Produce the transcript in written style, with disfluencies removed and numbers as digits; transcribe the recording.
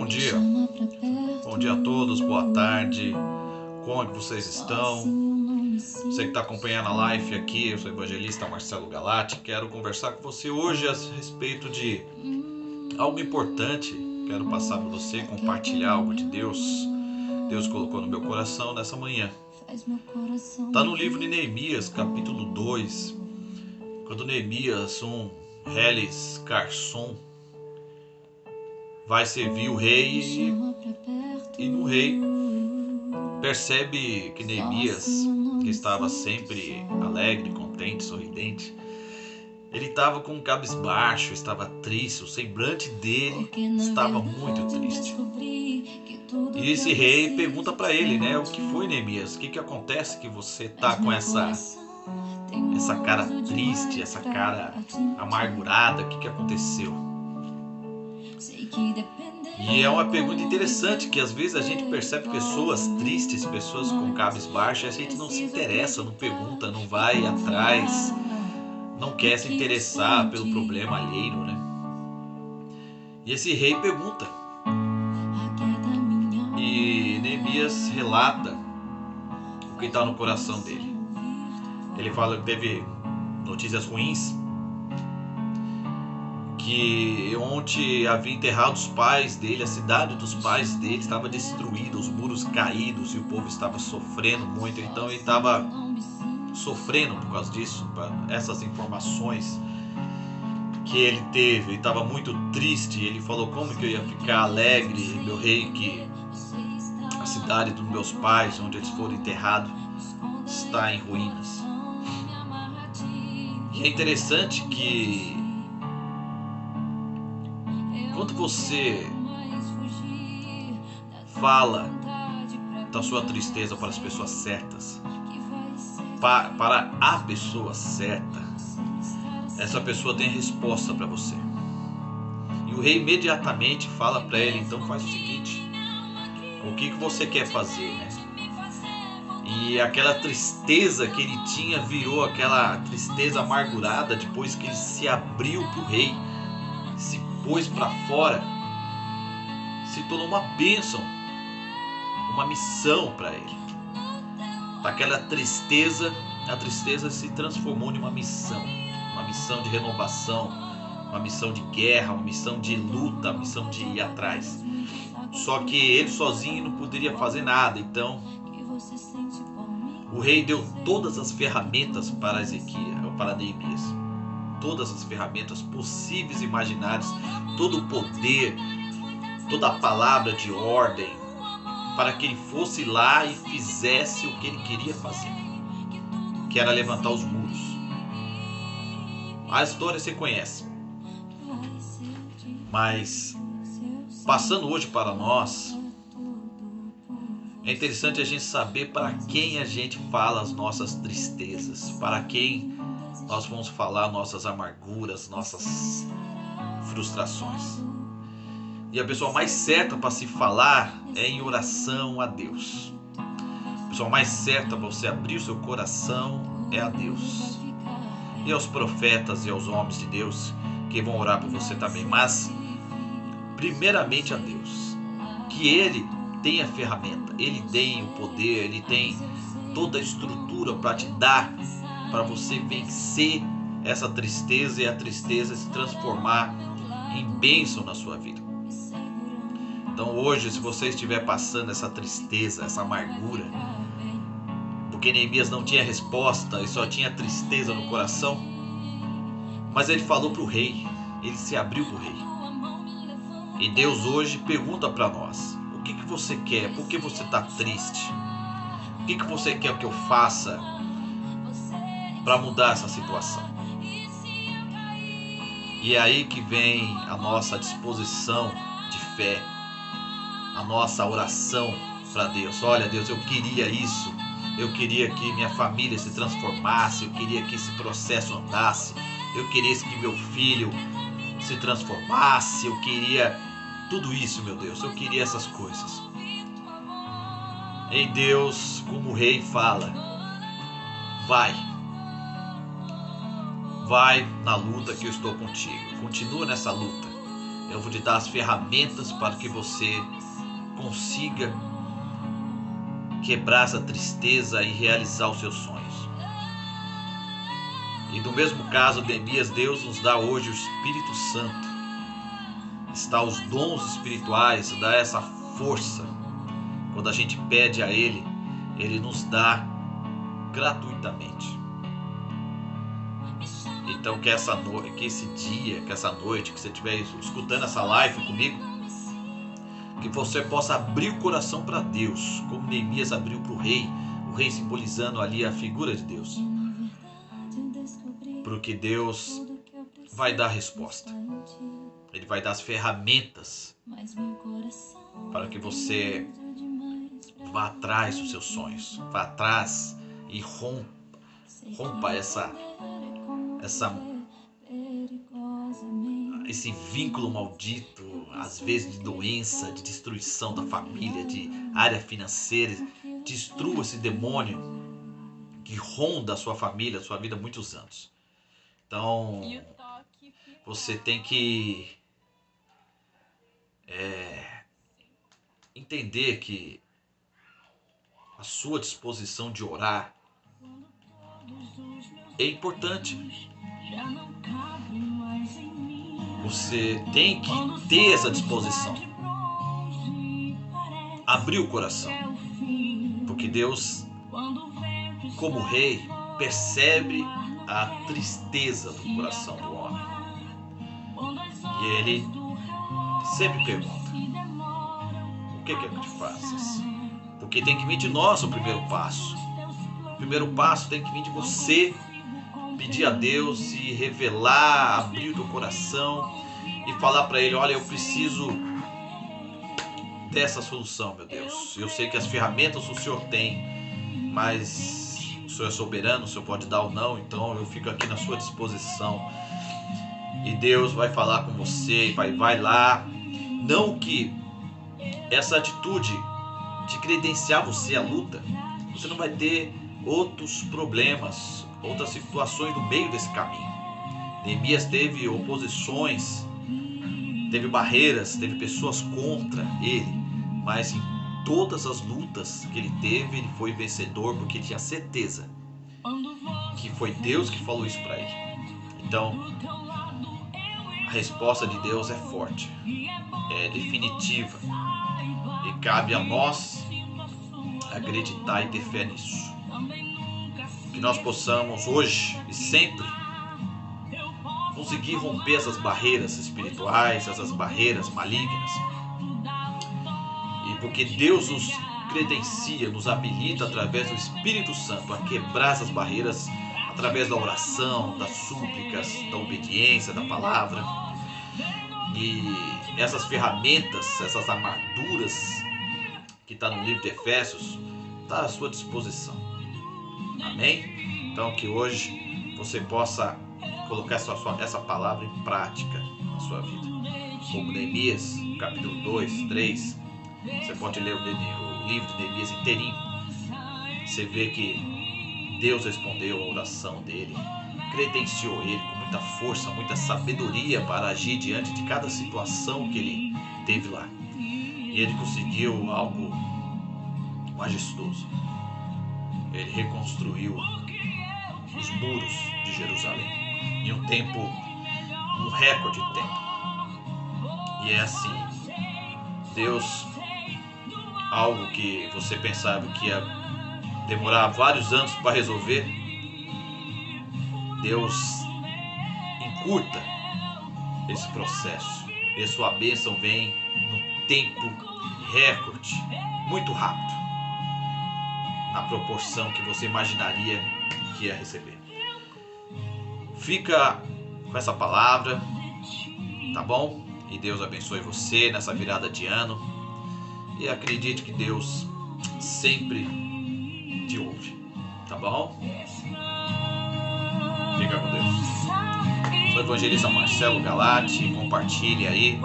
Bom dia. Bom dia a todos, boa tarde. Como é que vocês estão? Você que está acompanhando a live aqui, eu sou o evangelista Marcelo Galati. Quero conversar com você hoje a respeito de algo importante. Quero passar para você, compartilhar algo de Deus. Deus colocou no meu coração nessa manhã. Está no livro de Neemias, capítulo 2. Quando Neemias, Reles Carson, vai servir o rei e no rei percebe que Neemias, que estava sempre alegre, contente, sorridente, ele estava com um cabisbaixo, estava triste, o semblante dele estava muito triste. E esse rei pergunta para ele, né, o que foi, Neemias? O que acontece que você está com essa cara triste, essa cara amargurada? O que aconteceu? E é uma pergunta interessante, que às vezes a gente percebe pessoas tristes, pessoas com cabisbaixo, e a gente não se interessa, não pergunta, não vai atrás, não quer se interessar pelo problema alheio, né? E esse rei pergunta, e Neemias relata o que está no coração dele. Ele fala que teve notícias ruins, que onde havia enterrado os pais dele, a cidade dos pais dele estava destruída, os muros caídos, e o povo estava sofrendo muito. Então ele estava sofrendo por causa disso, essas informações que ele teve. Ele estava muito triste. Ele falou: como que eu ia ficar alegre, meu rei, que a cidade dos meus pais, onde eles foram enterrados, está em ruínas. E é interessante que quando você fala da sua tristeza para as pessoas certas, para a pessoa certa, essa pessoa tem a resposta para você. E o rei imediatamente fala para ele: então faz o seguinte, o que você quer fazer, né? E aquela tristeza que ele tinha virou aquela tristeza amargurada depois que ele se abriu para o rei, se pôs para fora, se tornou uma bênção, uma missão para ele. Daquela tristeza, a tristeza se transformou em uma missão de renovação, uma missão de guerra, uma missão de luta, uma missão de ir atrás. Só que ele sozinho não poderia fazer nada, então o rei deu todas as ferramentas para Neemias, todas as ferramentas possíveis e imaginárias, todo o poder, toda a palavra de ordem, para que ele fosse lá e fizesse o que ele queria fazer, que era levantar os muros. A história você conhece, mas passando hoje para nós, é interessante a gente saber para quem a gente fala as nossas tristezas, para quem nós vamos falar nossas amarguras, nossas frustrações. E a pessoa mais certa para se falar é em oração a Deus. A pessoa mais certa para você abrir o seu coração é a Deus. E aos profetas e aos homens de Deus que vão orar por você também. Mas, primeiramente a Deus. Que Ele tem a ferramenta, Ele tem o poder, Ele tem toda a estrutura para te dar, para você vencer essa tristeza e a tristeza se transformar em bênção na sua vida. Então hoje, se você estiver passando essa tristeza, essa amargura, porque Neemias não tinha resposta e só tinha tristeza no coração, mas ele falou para o rei, ele se abriu para o rei. E Deus hoje pergunta para nós: o que você quer? Por que você está triste? O que você quer que eu faça para mudar essa situação? E é aí que vem a nossa disposição de fé, a nossa oração para Deus. Olha, Deus, eu queria isso, eu queria que minha família se transformasse, eu queria que esse processo andasse, eu queria que meu filho se transformasse, eu queria tudo isso, meu Deus, eu queria essas coisas. E Deus, como o rei, fala: vai na luta que eu estou contigo, continua nessa luta. Eu vou te dar as ferramentas para que você consiga quebrar essa tristeza e realizar os seus sonhos. E no mesmo caso de Neemias, Deus nos dá hoje o Espírito Santo. Está os dons espirituais, dá essa força. Quando a gente pede a Ele, Ele nos dá gratuitamente. Então que essa noite que você estiver escutando essa live comigo, que você possa abrir o coração para Deus, como Neemias abriu para o rei simbolizando ali a figura de Deus. Porque Deus vai dar a resposta. Ele vai dar as ferramentas para que você vá atrás dos seus sonhos, vá atrás e rompa esse vínculo maldito, às vezes de doença, de destruição da família, de área financeira. Destrua esse demônio que ronda a sua família, a sua vida há muitos anos. Então, você tem que entender que a sua disposição de orar é importante. Você tem que ter essa disposição. Abrir o coração. Porque Deus, como rei, percebe a tristeza do coração do homem. E Ele sempre pergunta: o que é que eu te faço? Porque tem que vir de nós o primeiro passo. O primeiro passo tem que vir de você. Pedir a Deus e revelar, abrir o teu coração e falar para Ele: olha, eu preciso dessa solução, meu Deus. Eu sei que as ferramentas o Senhor tem, mas o Senhor é soberano, o Senhor pode dar ou não, então eu fico aqui na sua disposição. E Deus vai falar com você, vai lá. Não que essa atitude de credenciar você à luta, você não vai ter outros problemas, outras situações no meio desse caminho. Neemias teve oposições, teve barreiras, teve pessoas contra ele, mas em todas as lutas que ele teve, ele foi vencedor, porque ele tinha certeza que foi Deus que falou isso para ele. Então, a resposta de Deus é forte, é definitiva, e cabe a nós acreditar e ter fé nisso. Que nós possamos hoje e sempre conseguir romper essas barreiras espirituais, essas barreiras malignas. E porque Deus nos credencia, nos habilita através do Espírito Santo a quebrar essas barreiras através da oração, das súplicas, da obediência, da palavra. E essas ferramentas, essas armaduras que está no livro de Efésios, está à sua disposição. Amém? Então que hoje você possa colocar essa palavra em prática na sua vida. Como Neemias, capítulo 2, 3, você pode ler o livro de Neemias inteirinho. Você vê que Deus respondeu a oração dele, credenciou ele com muita força, muita sabedoria para agir diante de cada situação que ele teve lá. E ele conseguiu algo majestoso. Ele reconstruiu os muros de Jerusalém em um tempo, um recorde de tempo. E é assim, Deus, algo que você pensava que ia demorar vários anos para resolver, Deus encurta esse processo. E sua bênção vem num tempo recorde, muito rápido, na proporção que você imaginaria que ia receber. Fica com essa palavra, tá bom? E Deus abençoe você nessa virada de ano. E acredite que Deus sempre te ouve, tá bom? Fica com Deus. Sou o evangelista Marcelo Galati. Compartilhe aí